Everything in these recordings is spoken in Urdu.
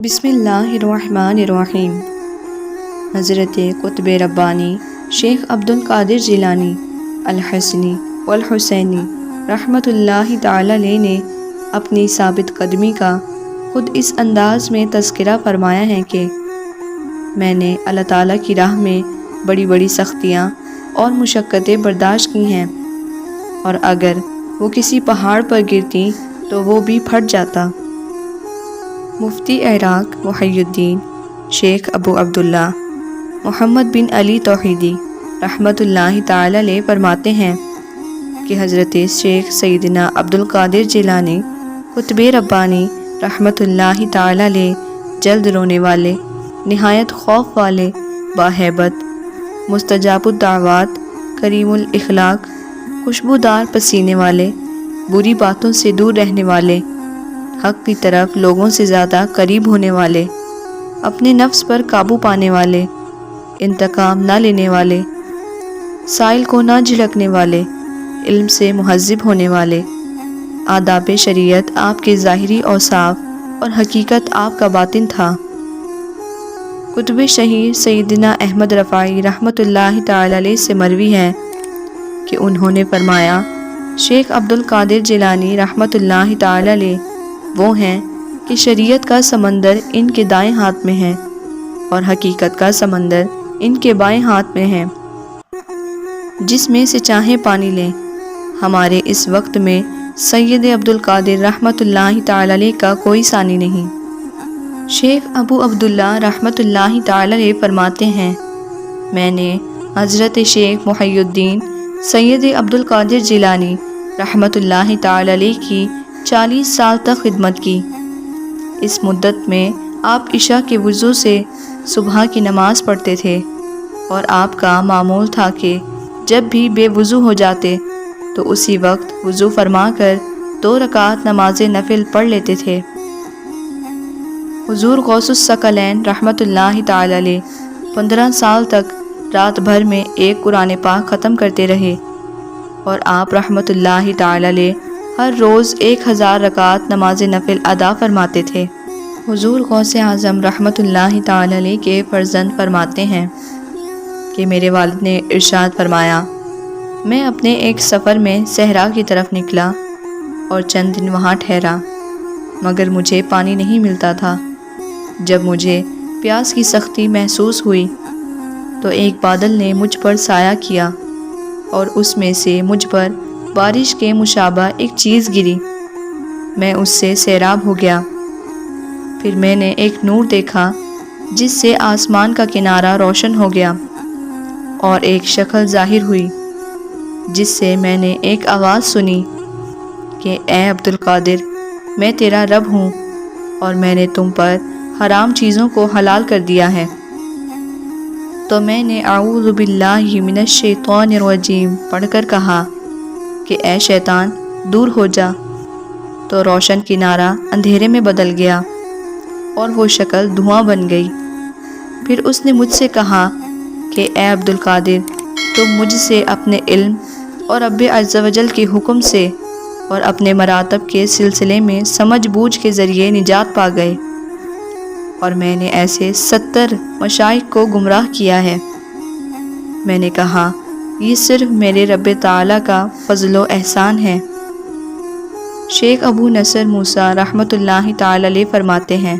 بسم اللہ الرحمن الرحیم۔ حضرت قطب ربانی شیخ عبد القادر جیلانی الحسنی والحسینی رحمۃ اللہ تعالی علیہ نے اپنی ثابت قدمی کا خود اس انداز میں تذکرہ فرمایا ہے کہ میں نے اللہ تعالیٰ کی راہ میں بڑی بڑی سختیاں اور مشقتیں برداشت کی ہیں، اور اگر وہ کسی پہاڑ پر گرتی تو وہ بھی پھٹ جاتا۔ مفتی عراق محی الدین شیخ ابو عبداللہ محمد بن علی توحیدی رحمۃ اللہ تعالی علیہ فرماتے ہیں کہ حضرت شیخ سیدنا عبد القادر جیلانی قطب ربانی رحمۃ اللہ تعالی علیہ جلد رونے والے، نہایت خوف والے، باہیبت، مستجاب الدعوات، کریم الاخلاق، خوشبودار پسینے والے، بری باتوں سے دور رہنے والے، حق کی طرف لوگوں سے زیادہ قریب ہونے والے، اپنے نفس پر قابو پانے والے، انتقام نہ لینے والے، سائل کو نہ جھڑکنے والے، علم سے مہذب ہونے والے، آداب شریعت آپ کے ظاہری اوصاف اور حقیقت آپ کا باطن تھا۔ کتب شہیر سیدنا احمد رفاعی رحمۃ اللہ تعالی علیہ سے مروی ہے کہ انہوں نے فرمایا، شیخ عبد القادر جیلانی رحمۃ اللہ تعالی علیہ وہ ہیں کہ شریعت کا سمندر ان کے دائیں ہاتھ میں ہے اور حقیقت کا سمندر ان کے بائیں ہاتھ میں ہے، جس میں سے چاہیں پانی لیں۔ ہمارے اس وقت میں سید عبد القادر رحمۃ اللہ تعالی علیہ کا کوئی ثانی نہیں۔ شیخ ابو عبداللہ رحمۃ اللہ تعالی علیہ فرماتے ہیں، میں نے حضرت شیخ محی الدین سید عبد القادر جیلانی رحمۃ اللہ تعالی علیہ کی 40 سال تک خدمت کی۔ اس مدت میں آپ عشاء کے وضو سے صبح کی نماز پڑھتے تھے، اور آپ کا معمول تھا کہ جب بھی بے وضو ہو جاتے تو اسی وقت وضو فرما کر 2 رکعت نماز نفل پڑھ لیتے تھے۔ حضور غوث الثقلین رحمۃ اللہ تعالی علیہ 15 سال تک رات بھر میں ایک قرآن پاک ختم کرتے رہے، اور آپ رحمۃ اللہ تعالی علیہ ہر روز 1000 رکعت نماز نفل ادا فرماتے تھے۔ حضور غوث اعظم رحمۃ اللہ تعالی علیہ کے فرزند فرماتے ہیں کہ میرے والد نے ارشاد فرمایا، میں اپنے ایک سفر میں صحرا کی طرف نکلا اور چند دن وہاں ٹھہرا، مگر مجھے پانی نہیں ملتا تھا۔ جب مجھے پیاس کی سختی محسوس ہوئی تو ایک بادل نے مجھ پر سایہ کیا، اور اس میں سے مجھ پر بارش کے مشابہ ایک چیز گری۔ میں اس سے سیراب ہو گیا۔ پھر میں نے ایک نور دیکھا جس سے آسمان کا کنارہ روشن ہو گیا، اور ایک شکل ظاہر ہوئی جس سے میں نے ایک آواز سنی کہ اے عبد القادر، میں تیرا رب ہوں اور میں نے تم پر حرام چیزوں کو حلال کر دیا ہے۔ تو میں نے اعوذ باللہ من الشیطان الرجیم پڑھ کر کہا کہ اے شیطان دور ہو جا، تو روشن کنارہ اندھیرے میں بدل گیا اور وہ شکل دھواں بن گئی۔ پھر اس نے مجھ سے کہا کہ اے عبد القادر، تم مجھ سے اپنے علم اور رب عز و جل کے حکم سے اور اپنے مراتب کے سلسلے میں سمجھ بوجھ کے ذریعے نجات پا گئے، اور میں نے ایسے 70 مشائخ کو گمراہ کیا ہے۔ میں نے کہا، یہ صرف میرے رب تعالیٰ کا فضل و احسان ہے۔ شیخ ابو نصر موسیٰ رحمۃ اللہ تعالی علیہ فرماتے ہیں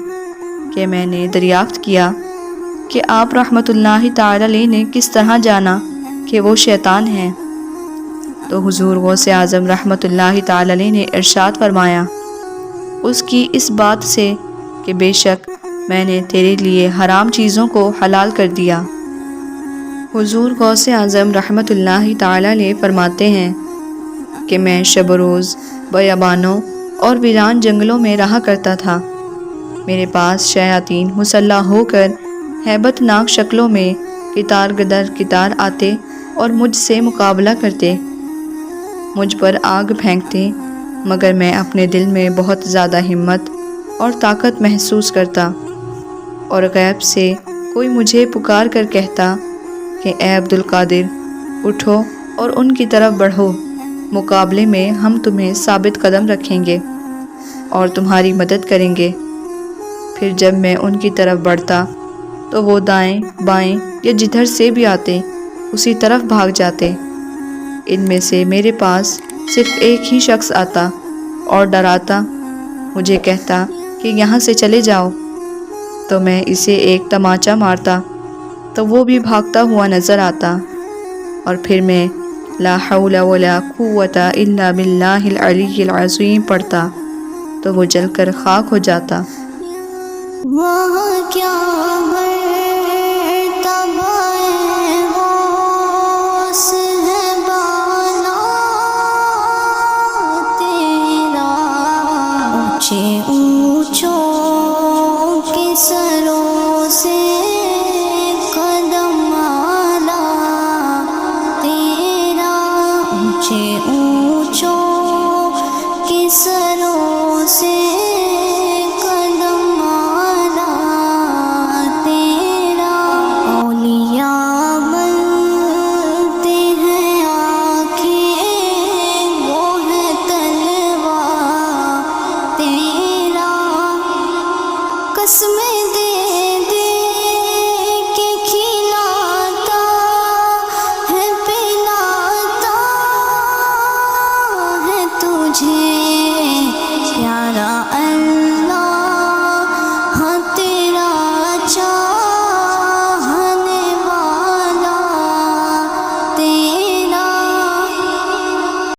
کہ میں نے دریافت کیا کہ آپ رحمۃ اللہ تعالی علیہ نے کس طرح جانا کہ وہ شیطان ہیں، تو حضور غوث اعظم رحمۃ اللہ تعالی علیہ نے ارشاد فرمایا، اس کی اس بات سے کہ بے شک میں نے تیرے لیے حرام چیزوں کو حلال کر دیا۔ حضور غوث اعظم رحمۃ اللہ تعالی علیہ فرماتے ہیں کہ میں شب و روز بیابانوں اور ویران جنگلوں میں رہا کرتا تھا۔ میرے پاس شیاطین مسلح ہو کر ہیبت ناک شکلوں میں قطار بدر قطار آتے اور مجھ سے مقابلہ کرتے، مجھ پر آگ پھینکتے، مگر میں اپنے دل میں بہت زیادہ ہمت اور طاقت محسوس کرتا، اور غیب سے کوئی مجھے پکار کر کہتا کہ اے عبد القادر اٹھو اور ان کی طرف بڑھو، مقابلے میں ہم تمہیں ثابت قدم رکھیں گے اور تمہاری مدد کریں گے۔ پھر جب میں ان کی طرف بڑھتا تو وہ دائیں بائیں یا جدھر سے بھی آتے اسی طرف بھاگ جاتے۔ ان میں سے میرے پاس صرف ایک ہی شخص آتا اور ڈراتا مجھے کہتا کہ یہاں سے چلے جاؤ، تو میں اسے ایک تماچا مارتا تو وہ بھی بھاگتا ہوا نظر آتا، اور پھر میں لا حول ولا قوت الا باللہ العلی العظیم پڑھتا تو وہ جل کر خاک ہو جاتا۔ وہاں کیا مرتبہ غوث ہے بالا تیرا، اونچے اونچوں کے سروں